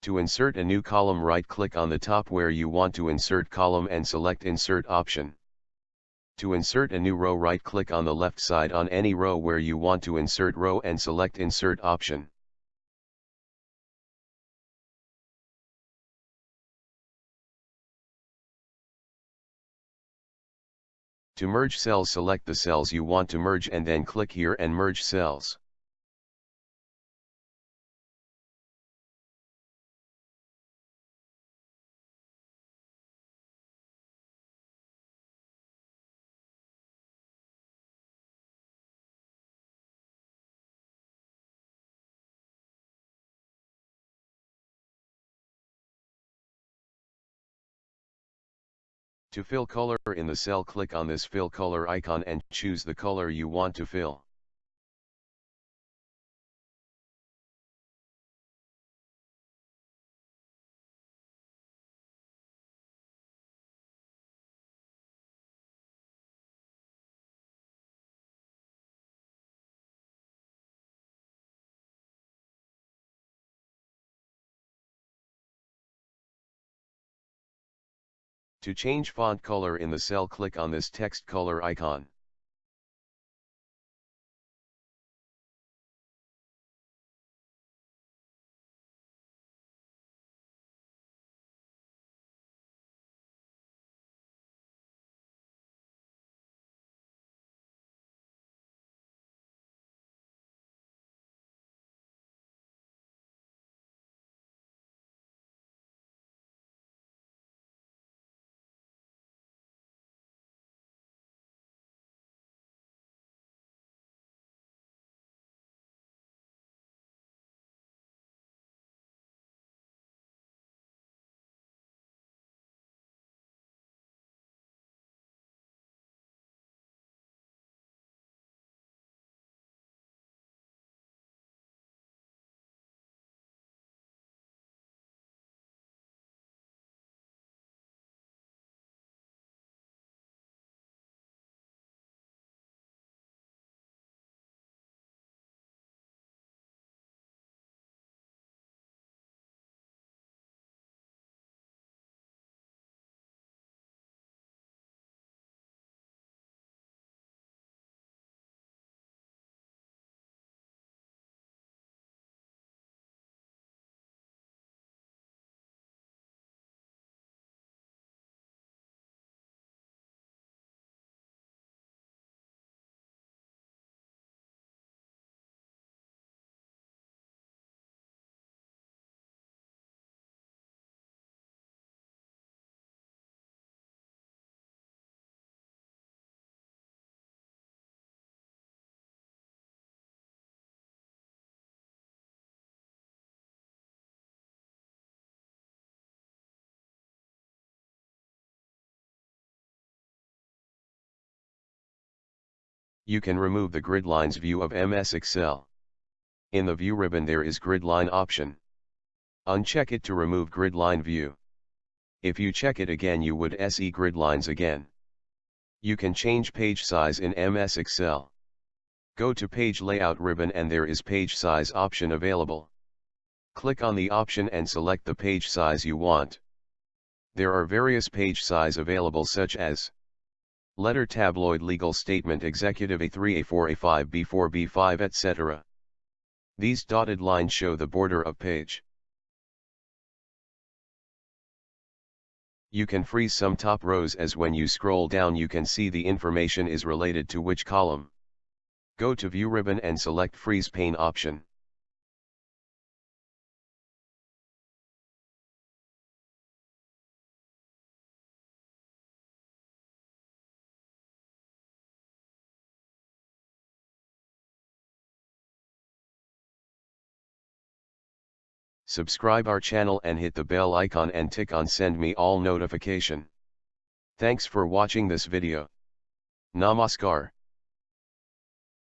To insert a new column, right-click on the top where you want to insert column and select Insert option. To insert a new row, right-click on the left side on any row where you want to insert row and select Insert option. To merge cells, select the cells you want to merge and then click here and merge cells. To fill color in the cell, click on this fill color icon and choose the color you want to fill. To change font color in the cell, click on this text color icon. You can remove the grid lines view of MS Excel. In the view ribbon there is grid line option. Uncheck it to remove grid line view. If you check it again you would see grid lines again. You can change page size in MS Excel. Go to page layout ribbon and there is page size option available. Click on the option and select the page size you want. There are various page size available such as letter, tabloid, legal statement, executive, A3, A4, A5, B4, B5, etc. These dotted lines show the border of page. You can freeze some top rows as when you scroll down you can see the information is related to which column. Go to View ribbon and select Freeze Pane option. Subscribe our channel and hit the bell icon and tick on Send Me All notification. Thanks for watching this video. Namaskar.